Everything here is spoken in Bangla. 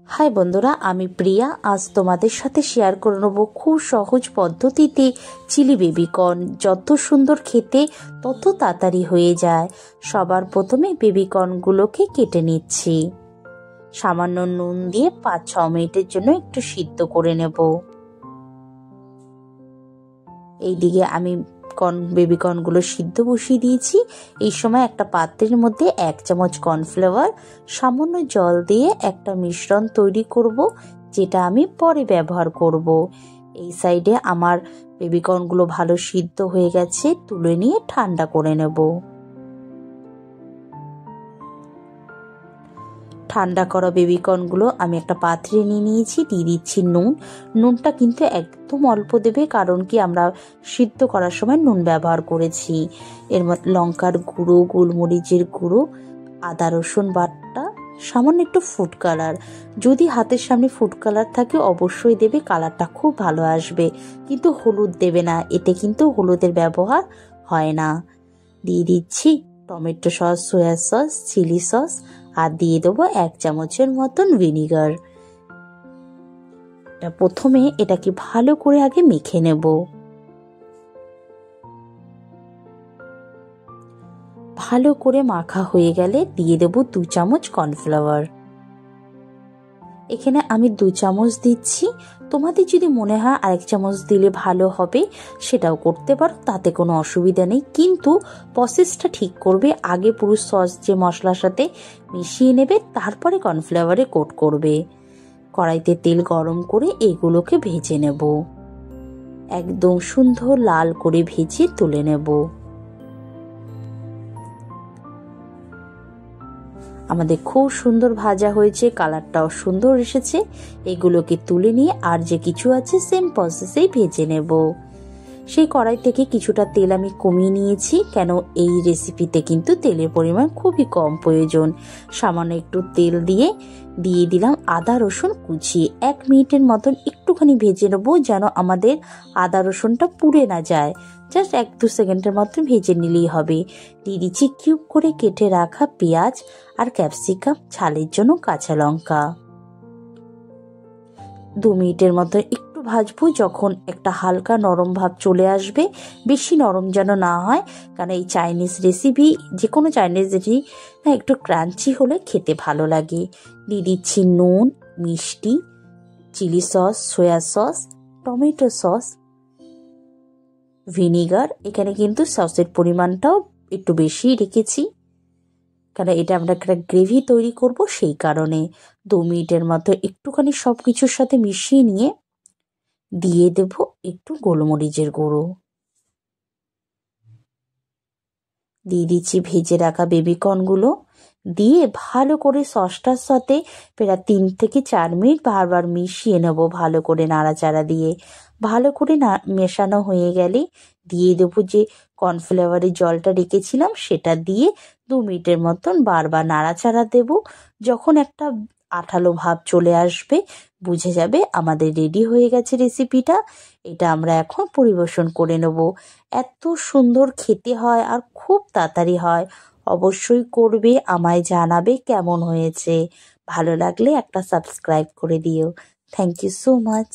হাই বন্ধুরা, আমি প্রিয়া। আজ তোমাদের সাথে শেয়ার করে নেব খুব সহজ পদ্ধতিতে চিলি বেবিকর্ন। যত সুন্দর খেতে তত তাড়াতাড়ি হয়ে যায়। সবার প্রথমে বেবিকর্নগুলোকে কেটে নিচ্ছি। সামান্য নুন দিয়ে 5-6 মিনিটের জন্য একটু সিদ্ধ করে নেব। এইদিকে আমি বেবিকর্নগুলো সিদ্ধ বসিয়ে দিয়েছি। এই সময় একটা পাত্রের মধ্যে 1 চামচ কর্নফ্লাওয়ার, সামান্য জল দিয়ে একটা মিশ্রণ তৈরি করব, যেটা আমি পরে ব্যবহার করব। এই সাইডে আমার বেবিকর্নগুলো ভালো সিদ্ধ হয়ে গেছে, তুলে নিয়ে ঠান্ডা করে নেব। ঠান্ডা করা বেবিকর্নগুলো আমি একটা পাত্রে নিয়ে নিয়েছি। দিয়ে দিচ্ছি নুন। নুনটা কিন্তু একদম অল্প দেবে, কারণ কি আমরা সিদ্ধ করার সময় নুন ব্যবহার করেছি। এর মধ্যে লঙ্কার গুঁড়ো, গোলমরিচের গুঁড়ো, আদা রসুন বাটা, সামান্য একটু ফুড কালার। যদি হাতের সামনে ফুড কালার থাকে অবশ্যই দেবে, কালারটা খুব ভালো আসবে। কিন্তু হলুদ দেবে না, এতে কিন্তু হলুদের ব্যবহার হয় না। দিয়ে দিচ্ছি tomato sauce, soya sauce, chilli sauce, আর দিয়ে দেবো 1 চামচের মতন ভিনিগার। প্রথমে এটাকে ভালো করে আগে মেখে নেব। ভালো করে মাখা হয়ে গেলে দিয়ে দেব 2 চামচ কর্নফ্লাওয়ার। এখানে আমি 2 চামচ দিচ্ছি। তোমাদের যদি মনে হয় 1 চামচ দিলে ভালো হবে, সেটাও করতে পারো, তাতে কোনো অসুবিধা নেই। কিন্তু প্রসেসটা ঠিক করবে, আগে পুরো সস যে মশলার সাথে মিশিয়ে নেবে, তারপরে কর্নফ্লাওয়ারে কোট করবে। কড়াইতে তেল গরম করে এগুলোকে ভেজে নেব। একদম সুন্দর লাল করে ভেজে তুলে নেব। আমাদের খুব সুন্দর ভাজা হয়েছে, কালারটাও সুন্দর এসেছে। এগুলোকে তুলে নিয়ে আর যে কিছু আছে সেম প্রসেসেই ভেজে নেব। সেই কড়াই থেকে কিছুটা তেল আমি কমিয়ে নিয়েছি, কেন এই রেসিপিতে কিন্তু তেলের পরিমাণ খুবই কম প্রয়োজন। সামান্য একটু তেল দিয়ে দিলাম আদা রসুন কুচি। 1 মিনিটের মতন একটুখানি ভেজে নেবো, যেন আমাদের আদা রসুনটা পুড়ে না যায়। জাস্ট 1-2 সেকেন্ডের মতন ভেজে নিলেই হবে। দিয়ে দিচ্ছি কিউব করে কেটে রাখা পেঁয়াজ আর ক্যাপসিকাম, ঝালের জন্য কাঁচা লঙ্কা। 2 মিনিটের মতো একটু ভাজবো। যখন একটা হালকা নরম ভাব চলে আসবে, বেশি নরম যেন না হয়, কারণ এই চাইনিজ রেসিপি, যে কোনো চাইনিজ রেসিপি একটু ক্রাঞ্চি হলে খেতে ভালো লাগে। দিয়ে দিচ্ছি নুন, মিষ্টি, chilli sauce, soya sauce, tomato sauce, vinegar. এখানে কিন্তু সসের পরিমাণটাও একটু বেশি রেখেছি, কারণ এটা আমরা একটা গ্রেভি তৈরি করব, সেই কারণে। 2 মিনিটের মতো একটুখানি সব কিছুর সাথে মিশিয়ে নিয়ে দিয়ে দেব একটু গোলমরিচের গুঁড়ো। দিয়ে দিচ্ছি ভেজে রাখা বেবিকর্নগুলো। দিয়ে ভালো করে সসটার সাথে প্রায় 3 থেকে 4 মিনিট বারবার মিশিয়ে নেব, ভালো করে নাড়াচাড়া দিয়ে। ভালো করে মেশানো হয়ে গেলে দিয়ে দেবো যে কর্নফ্লাওয়ারের জলটা রেখেছিলাম, সেটা দিয়ে 2 মিনিটের মতন বারবার নাড়াচাড়া দেব। যখন একটা আঠালো ভাব চলে আসবে, বুঝে যাবে আমাদের রেডি হয়ে গেছে রেসিপিটা। এটা আমরা এখন পরিবেশন করে নেব। এত সুন্দর খেতে হয় আর খুব তাড়াতাড়ি হয়। অবশ্যই করবে, আমায় জানাবে কেমন হয়েছে। ভালো লাগলে একটা সাবস্ক্রাইব করে দিও। Thank you so much.